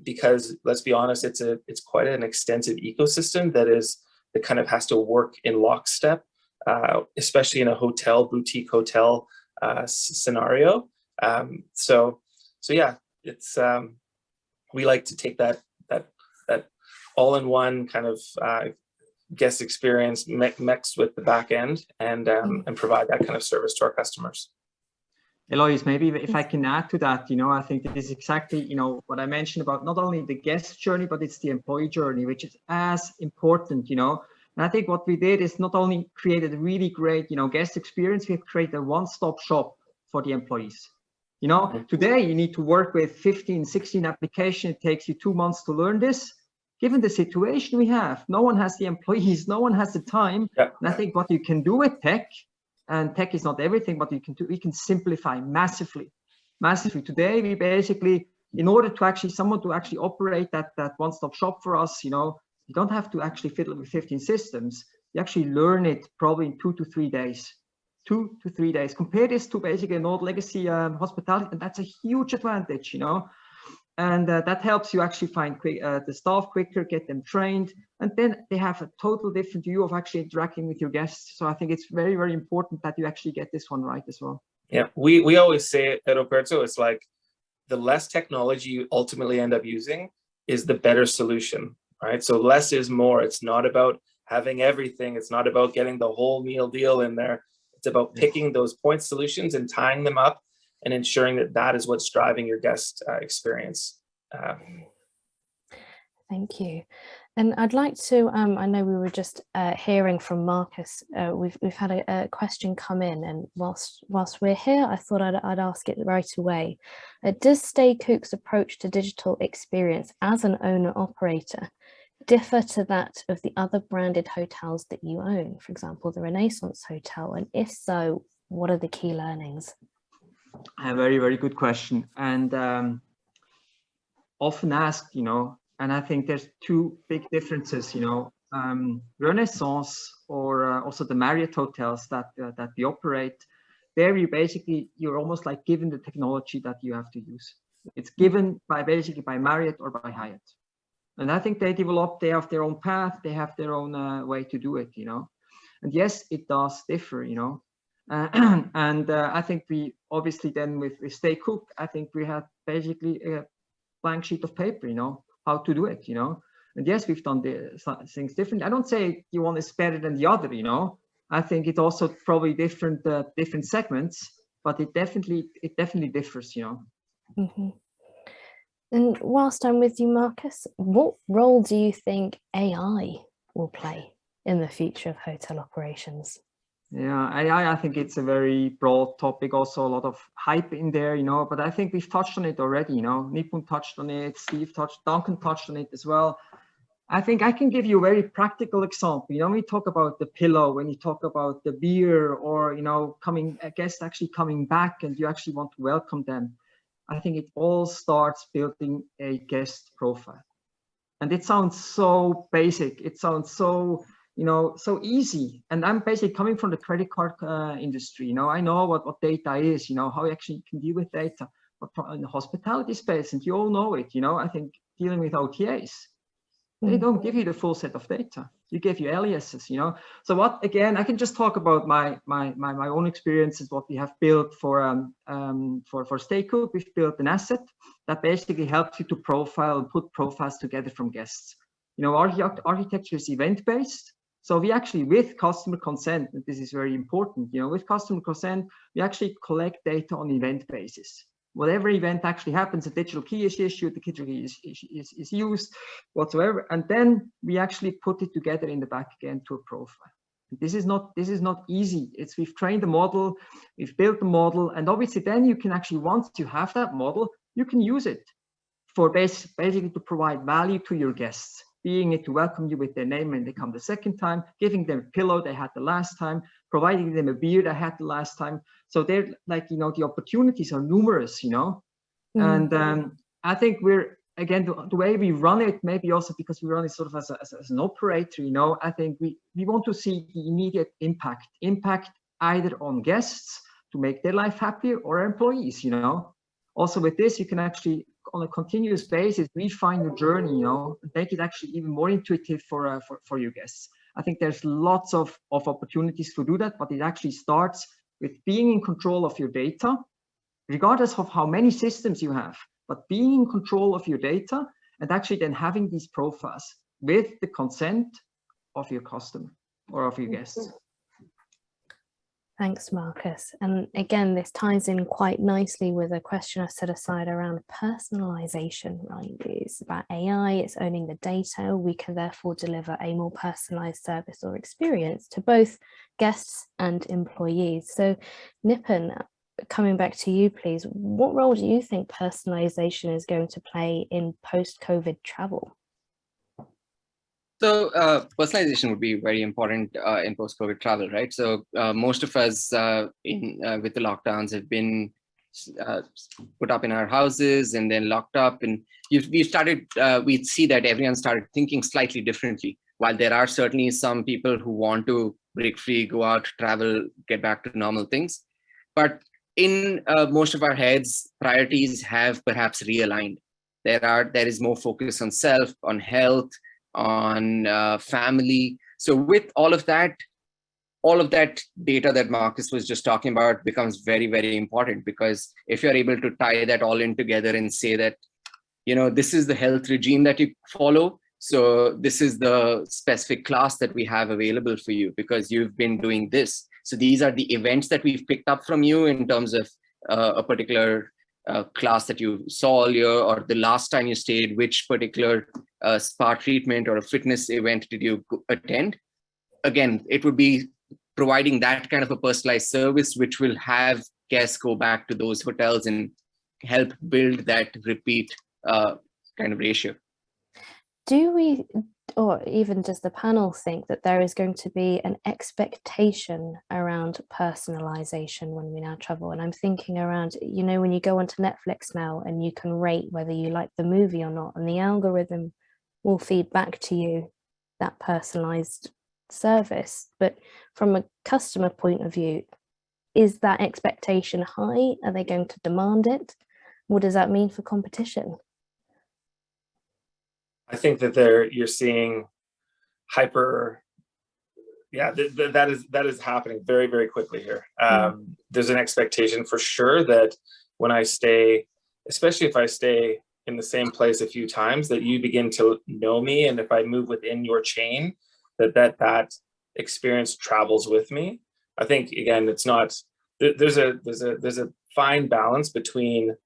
because let's be honest, it's quite an extensive ecosystem that kind of has to work in lockstep, especially in a boutique hotel scenario. So yeah, it's we like to take that all-in-one kind of guest experience mixed with the back end and provide that kind of service to our customers. Eloise, maybe if I can add to that, I think that is exactly, what I mentioned about not only the guest journey, but it's the employee journey, which is as important, And I think what we did is not only created a really great, guest experience, we've created a one-stop shop for the employees. Today you need to work with 15, 16 applications. It takes you 2 months to learn this. Given the situation we have, no one has the employees, no one has the time. Yeah. And I think what you can do with tech, and tech is not everything, but we can simplify massively. Today, we basically, in order to actually someone to actually operate that one-stop shop for us, you don't have to actually fiddle with 15 systems. You actually learn it probably in 2 to 3 days. 2 to 3 days. Compare this to basically an old legacy hospitality, and that's a huge advantage, And that helps you actually find the staff quicker, get them trained, and then they have a total different view of actually interacting with your guests. So I think it's very, very important that you actually get this one right as well. Yeah, we always say at Operto, it's like the less technology you ultimately end up using is the better solution, right? So less is more. It's not about having everything. It's not about getting the whole meal deal in there. It's about picking those point solutions and tying them up and ensuring that is what's driving your guest experience. Thank you. And I'd like to, I know we were just hearing from Marcus, we've had a question come in, and whilst we're here, I thought I'd ask it right away. Does Stay Cook's approach to digital experience as an owner operator differ to that of the other branded hotels that you own, for example, the Renaissance Hotel? And if so, what are the key learnings? A very, very good question. And often asked, and I think there's two big differences, Renaissance or also the Marriott hotels that we operate. There you're almost like given the technology that you have to use. It's given by Marriott or by Hyatt. And I think they have their own path, they have their own way to do it, And yes, it does differ, and I think we obviously then with Stay Cook, I think we had basically a blank sheet of paper, how to do it, And yes, we've done things different. I don't say one is better than the other, I think it also probably different segments, but it definitely differs, Mm-hmm. And whilst I'm with you, Marcus, what role do you think AI will play in the future of hotel operations? Yeah, AI, I think it's a very broad topic, also a lot of hype in there, but I think we've touched on it already, Nipun touched on it, Duncan touched on it as well. I think I can give you a very practical example. When we talk about the pillow, when you talk about the beer, or, guests actually coming back and you actually want to welcome them. I think it all starts building a guest profile. And it sounds so basic. It sounds so, so easy. And I'm basically coming from the credit card industry. I know what data is, how you actually can deal with data. But in the hospitality space, and you all know it, I think dealing with OTAs, they don't give you the full set of data. You give you aliases, So what, again, I can just talk about my own experiences, what we have built for Stay Group. We've built an asset that basically helps you to profile and put profiles together from guests. Architecture is event-based. So we actually, with customer consent, and this is very important, with customer consent, we actually collect data on event basis. Whatever event actually happens, a digital key is issued, the digital key is used, whatsoever, and then we actually put it together in the back again to a profile. This is not easy. We've trained the model, we've built the model, and obviously then you can actually, once you have that model, you can use it for basically to provide value to your guests, being it to welcome you with their name when they come the second time, giving them a pillow they had the last time, providing them a beer they had the last time. So they're like, the opportunities are numerous, and I think we're, again, the way we run it, maybe also because we run it sort of as an operator, I think we want to see the immediate impact either on guests to make their life happier or employees, Also with this, you can actually, on a continuous basis, refine your journey, make it actually even more intuitive for your guests. I think there's lots of opportunities to do that, but it actually starts with being in control of your data, regardless of how many systems you have, but being in control of your data and actually then having these profiles with the consent of your customer or of your guests. Thanks, Marcus. And again, this ties in quite nicely with a question I set aside around personalization, right? It's about AI, it's owning the data. We can therefore deliver a more personalized service or experience to both guests and employees. So Nipun, coming back to you, please, what role do you think personalization is going to play in post-COVID travel? So personalization would be very important in post-COVID travel, right? So most of us with the lockdowns have been put up in our houses and then locked up, and we see that everyone started thinking slightly differently. While there are certainly some people who want to break free, go out, travel, get back to normal things, but in most of our heads, priorities have perhaps realigned. There is more focus on self, on health, on family. So with all of that data that Marcus was just talking about becomes very, very important, because if you're able to tie that all in together and say that, this is the health regime that you follow, so this is the specific class that we have available for you because you've been doing this. So these are the events that we've picked up from you in terms of a particular class that you saw earlier, or the last time you stayed, which particular spa treatment or a fitness event did you attend. Again, it would be providing that kind of a personalized service, which will have guests go back to those hotels and help build that repeat kind of ratio. Do we, or even does the panel think that there is going to be an expectation around personalization when we now travel? And I'm thinking around, when you go onto Netflix now and you can rate whether you like the movie or not, and the algorithm will feed back to you that personalized service. But from a customer point of view, is that expectation high? Are they going to demand it? What does that mean for competition? I think that you're seeing that is happening very, very quickly here. There's an expectation for sure that when I stay, especially if I stay in the same place a few times, that you begin to know me, and if I move within your chain, that experience travels with me. I think, again, it's not, there's a fine balance between,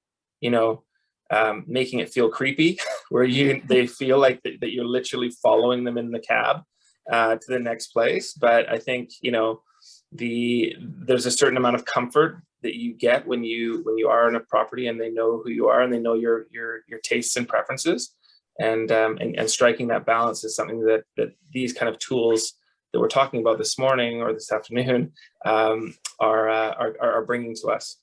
making it feel creepy, where they feel like that you're literally following them in the cab to the next place. But I think there's a certain amount of comfort that you get when you are in a property and they know who you are and they know your tastes and preferences, and striking that balance is something that these kind of tools that we're talking about this morning or this afternoon are bringing to us.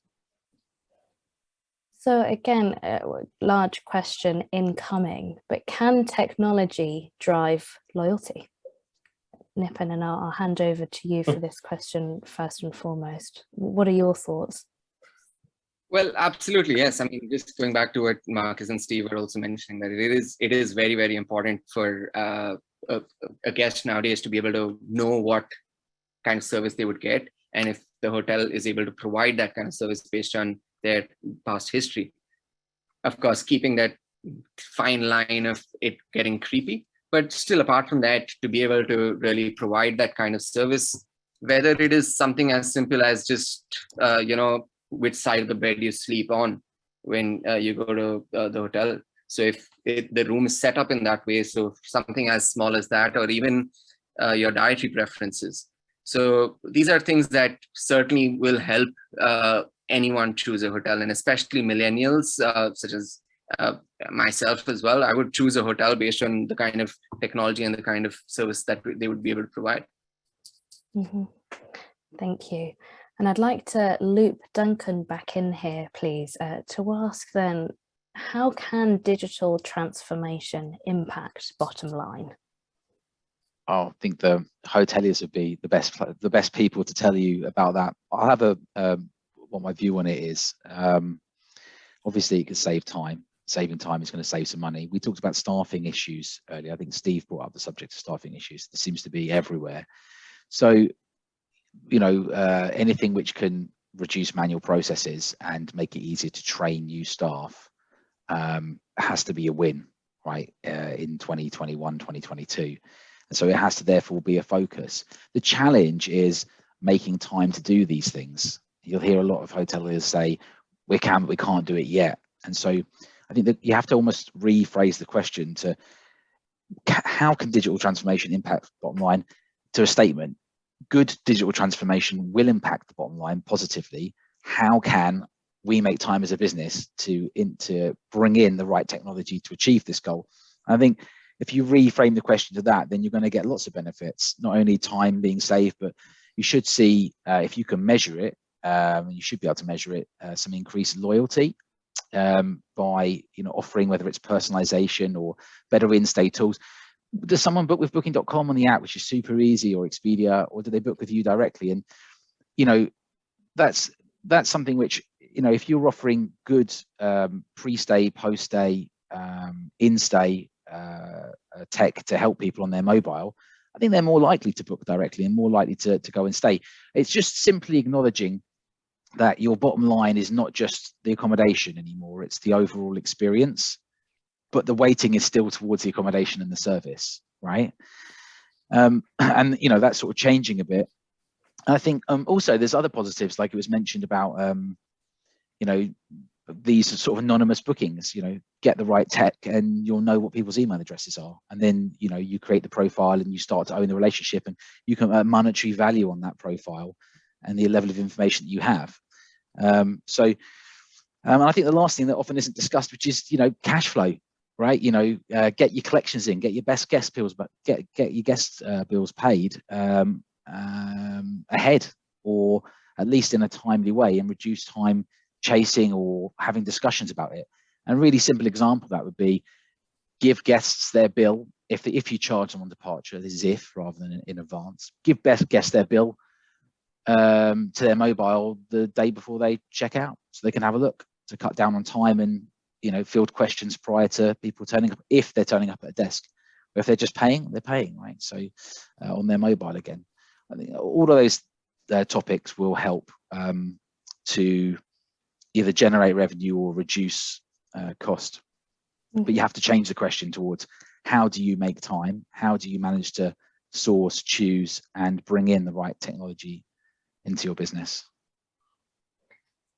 So again, a large question incoming, but can technology drive loyalty? Nipun, and I'll hand over to you for this question first and foremost. What are your thoughts? Well, absolutely, yes. I mean, just going back to what Marcus and Steve were also mentioning, that it is very, very important for a guest nowadays to be able to know what kind of service they would get, and if the hotel is able to provide that kind of service based on their past history. Of course, keeping that fine line of it getting creepy, but still, apart from that, to be able to really provide that kind of service, whether it is something as simple as just which side of the bed you sleep on when you go to the hotel. So if the room is set up in that way, so something as small as that, or even your dietary preferences. So these are things that certainly will help anyone choose a hotel, and especially millennials, such as myself as well. I would choose a hotel based on the kind of technology and the kind of service that they would be able to provide. Mm-hmm. Thank you. And I'd like to loop Duncan back in here, please, to ask then, how can digital transformation impact bottom line? I think the hoteliers would be the best people to tell you about that. I'll have what my view on it is. Obviously, it can save time. Saving time is going to save some money. We talked about staffing issues earlier. I think Steve brought up the subject of staffing issues. There seems to be everywhere. So, anything which can reduce manual processes and make it easier to train new staff has to be a win, right? In 2021, 2022. And so it has to therefore be a focus. The challenge is making time to do these things. You'll hear a lot of hoteliers say, we can, but we can't do it yet. And so I think that you have to almost rephrase the question to how can digital transformation impact bottom line, to a statement. Good digital transformation will impact the bottom line positively. How can we make time as a business to bring in the right technology to achieve this goal? And I think if you reframe the question to that, then you're going to get lots of benefits, not only time being saved, but you should see, if you can measure it, you should be able to measure it, some increased loyalty by offering, whether it's personalization or better in-stay tools. Does someone book with booking.com on the app, which is super easy, or Expedia, or do they book with you directly? And that's something which, if you're offering good pre-stay, post-stay, in-stay tech to help people on their mobile, I think they're more likely to book directly and more likely to go and stay. It's just simply acknowledging that your bottom line is not just the accommodation anymore, it's the overall experience, but the weighting is still towards the accommodation and the service, right? And that's sort of changing a bit. And I think also there's other positives, like it was mentioned about these sort of anonymous bookings. Get the right tech and you'll know what people's email addresses are, and then you create the profile and you start to own the relationship, and you can earn monetary value on that profile and the level of information that you have. I think the last thing that often isn't discussed, which is cash flow, right? Get your collections in, get your best guest bills, but get your guest bills paid ahead, or at least in a timely way, and reduce time chasing or having discussions about it. And a really simple example of that would be give guests their bill. If you charge them on departure, this is if rather than in advance, give best guests their bill to their mobile the day before they check out, so they can have a look, to cut down on time and field questions prior to people turning up, if they're turning up at a desk. But if they're just paying, they're paying, right? So on their mobile again. I think all of those topics will help to either generate revenue or reduce cost. But you have to change the question towards how do you make time? How do you manage to source, choose, and bring in the right technology into your business?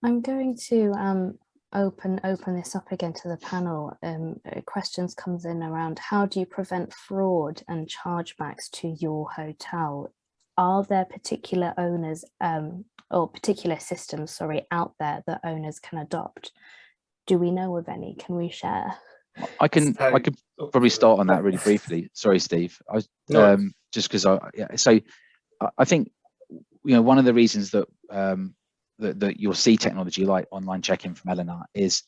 I'm going to open this up again to the panel. Questions comes in around how do you prevent fraud and chargebacks to your hotel? Are there particular owners or particular systems, out there that owners can adopt? Do we know of any? Can we share? I could probably start on that really briefly. Sorry, Steve. Just because I think one of the reasons that that you'll see technology like online check-in from Elina is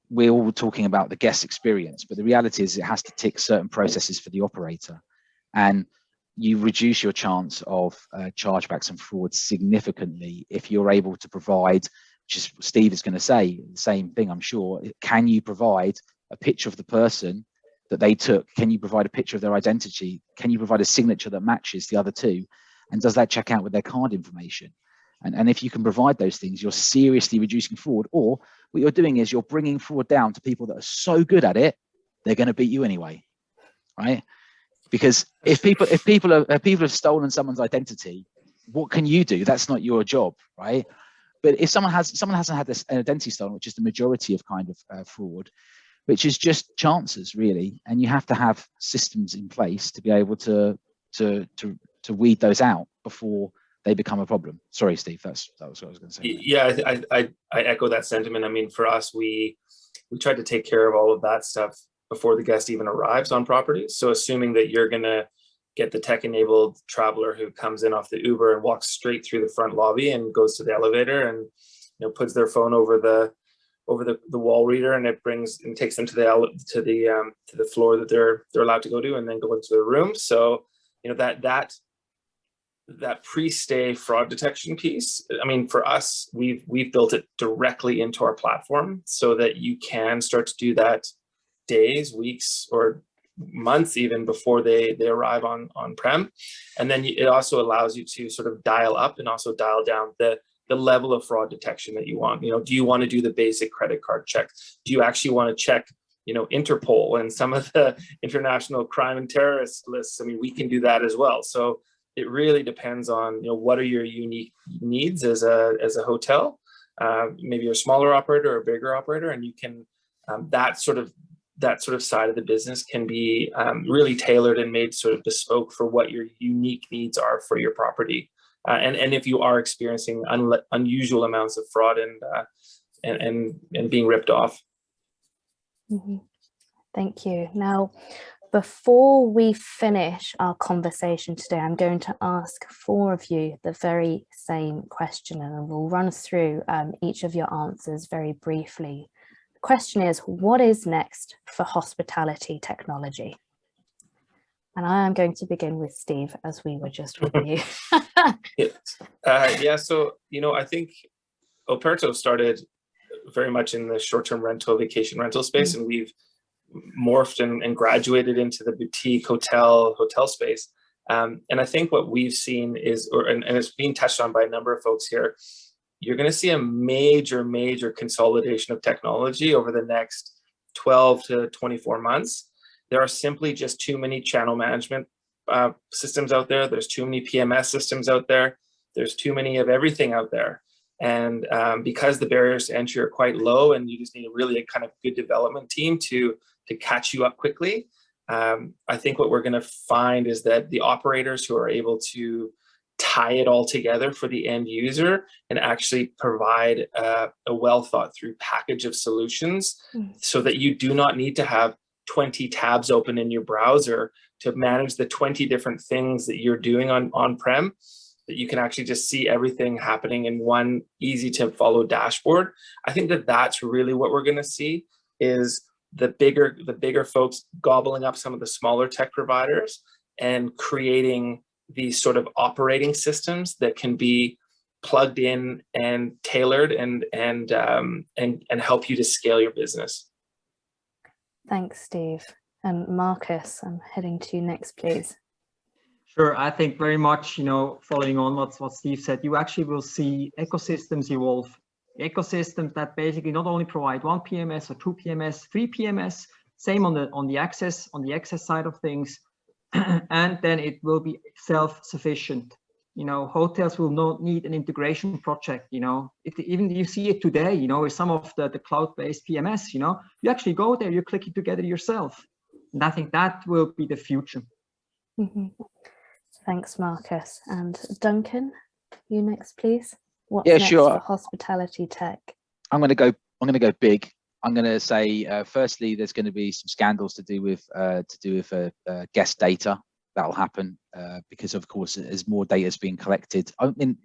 we're all talking about the guest experience, but the reality is it has to tick certain processes for the operator, and you reduce your chance of chargebacks and fraud significantly if you're able to provide, which is Steve is going to say the same thing, I'm sure. Can you provide a picture of the person that they took? Can you provide a picture of their identity? Can you provide a signature that matches the other two? And does that check out with their card information? And if you can provide those things, you're seriously reducing fraud. Or what you're doing is you're bringing fraud down to people that are so good at it, they're going to beat you anyway, right? Because if people have stolen someone's identity, what can you do? That's not your job, right? But if someone hasn't had this identity stolen, which is the majority of kind of fraud, which is just chances really, and you have to have systems in place to be able to weed those out before they become a problem. Sorry, Steve, that was what I was going to say. Yeah, I echo that sentiment. I mean, for us, we tried to take care of all of that stuff before the guest even arrives on property. So assuming that you're going to get the tech-enabled traveler who comes in off the Uber and walks straight through the front lobby and goes to the elevator and puts their phone over the wall reader, and it takes them to the floor that they're allowed to go to, and then go into their room. So that pre-stay fraud detection piece, I mean, for us, we've built it directly into our platform so that you can start to do that days, weeks, or months even before they arrive on prem. And then it also allows you to sort of dial up and also dial down the level of fraud detection that you want. Do you want to do the basic credit card check? Do you actually want to check Interpol and some of the international crime and terrorist lists? I mean, we can do that as well. So it really depends on what are your unique needs as a hotel. Maybe you're a smaller operator or a bigger operator, and you can that sort of side of the business can be really tailored and made sort of bespoke for what your unique needs are for your property. And if you are experiencing unusual amounts of fraud and being ripped off. Mm-hmm. Thank you. Now, before we finish our conversation today, I'm going to ask 4 of you the very same question, and we'll run through each of your answers very briefly. The question is, what is next for hospitality technology? And I am going to begin with Steve, as we were just with you. So, I think Operto started very much in the short-term rental, vacation rental space, and we've morphed and graduated into the boutique hotel space. And I think what we've seen is, and it's being touched on by a number of folks here, you're going to see a major consolidation of technology over the next 12 to 24 months. There are simply just too many channel management systems out there. There's too many PMS systems out there. There's too many of everything out there. And because the barriers to entry are quite low, and you just need a kind of good development team to catch you up quickly, I think what we're going to find is that the operators who are able to tie it all together for the end user and actually provide a well thought through package of solutions so that you do not need to have 20 tabs open in your browser to manage the 20 different things that you're doing on-prem, that you can actually just see everything happening in one easy to follow dashboard. I think that that's really what we're going to see, is the bigger folks gobbling up some of the smaller tech providers and creating these sort of operating systems that can be plugged in and tailored and help you to scale your business. Thanks, Steve. And Marcus, I'm heading to you next, please. Sure, I think very much, following on what Steve said, you actually will see ecosystems evolve. Ecosystems that basically not only provide 1 PMS or 2 PMS, 3 PMS, same on the access side of things, and then it will be self-sufficient. Hotels will not need an integration project. Even you see it today. With some of the cloud-based PMS. You actually go there, you click it together yourself, and I think that will be the future. Mm-hmm. Thanks, Marcus. And Duncan, you next, please. What's next for hospitality tech? I'm going to go big. I'm going to say, firstly, there's going to be some scandals to do with guest data. That'll happen because, of course, as more data is being collected, I mean,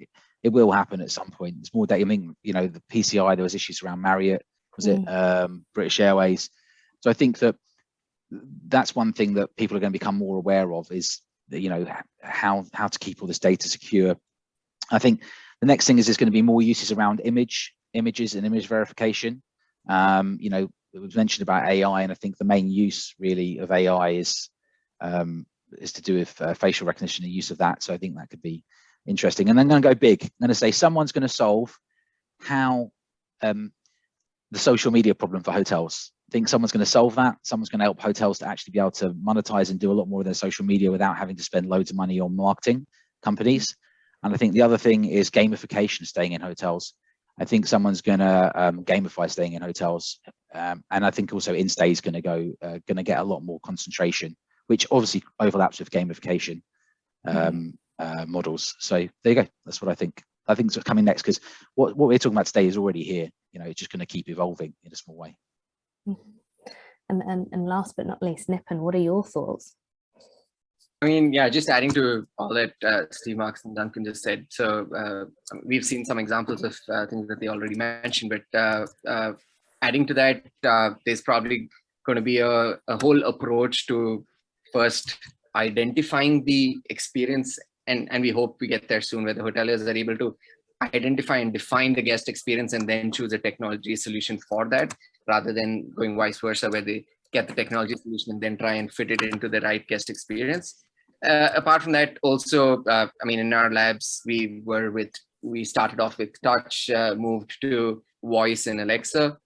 it will happen at some point. There's more data. I mean, the PCI, there was issues around Marriott. was it British Airways. So I think that that's one thing that people are going to become more aware of, is that, you know, how to keep all this data secure. I think the next thing is there's going to be more uses around images and image verification. You know, it was mentioned about AI, and I think the main use really of AI is to do with facial recognition and use of that. So I think that could be interesting. And then I'm going to go big. I'm going to say someone's going to solve how the social media problem for hotels. I think someone's going to solve that. Someone's going to help hotels to actually be able to monetize and do a lot more of their social media without having to spend loads of money on marketing companies. And I think the other thing is gamification, staying in hotels. I think someone's going to gamify staying in hotels, and I think also in-stay is going to get a lot more concentration, which obviously overlaps with gamification models. So there you go. That's what I think. I think it's coming next, because what we're talking about today is already here. You know, it's just going to keep evolving in a small way. And last but not least, Nipun, what are your thoughts? I mean, yeah, just adding to all that Steve, Marks, and Duncan just said. So we've seen some examples of things that they already mentioned, but adding to that, there's probably going to be a whole approach to first identifying the experience, and we hope we get there soon, where the hoteliers are able to identify and define the guest experience and then choose a technology solution for that, rather than going vice versa, where they get the technology solution and then try and fit it into the right guest experience. Apart from that, also, I mean, in our labs, we started off with touch, moved to voice and Alexa.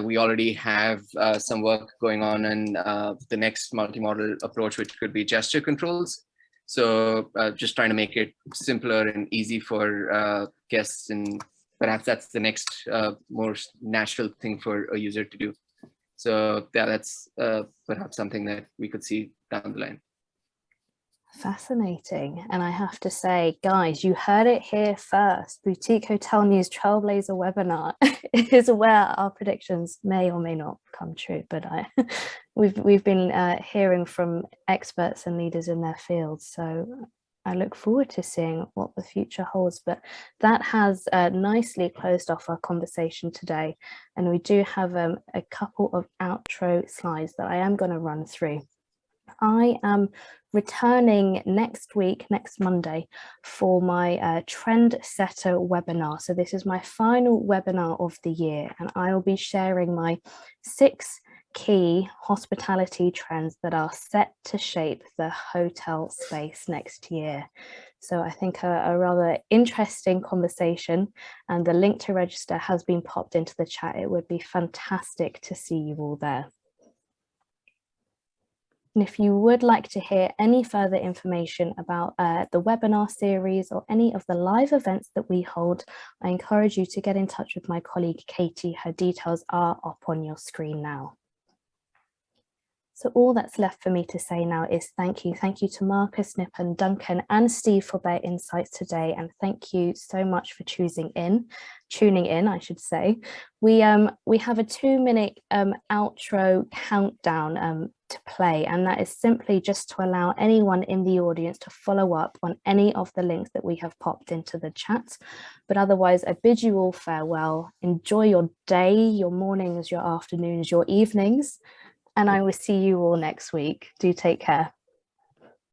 We already have some work going on in the next multimodal approach, which could be gesture controls. So just trying to make it simpler and easy for guests, and perhaps that's the next more natural thing for a user to do. So yeah, that's perhaps something that we could see down the line. Fascinating. And I have to say, guys, you heard it here first. Boutique Hotel News Trailblazer webinar is where our predictions may or may not come true. But we've been hearing from experts and leaders in their fields. So I look forward to seeing what the future holds. But that has nicely closed off our conversation today. And we do have a couple of outro slides that I am going to run through. I am returning next week, next Monday, for my Trend Setter webinar. So this is my final webinar of the year, and I will be sharing my 6 key hospitality trends that are set to shape the hotel space next year. So I think a rather interesting conversation, and the link to register has been popped into the chat. It would be fantastic to see you all there. And if you would like to hear any further information about the webinar series or any of the live events that we hold, I encourage you to get in touch with my colleague Katie. Her details are up on your screen now. So all that's left for me to say now is thank you. Thank you to Marcus, Nipun, Duncan, and Steve for their insights today. And thank you so much for tuning in, I should say. We have a 2-minute outro countdown to play, and that is simply just to allow anyone in the audience to follow up on any of the links that we have popped into the chat. But otherwise, I bid you all farewell. Enjoy your day, your mornings, your afternoons, your evenings, and I will see you all next week. Do take care.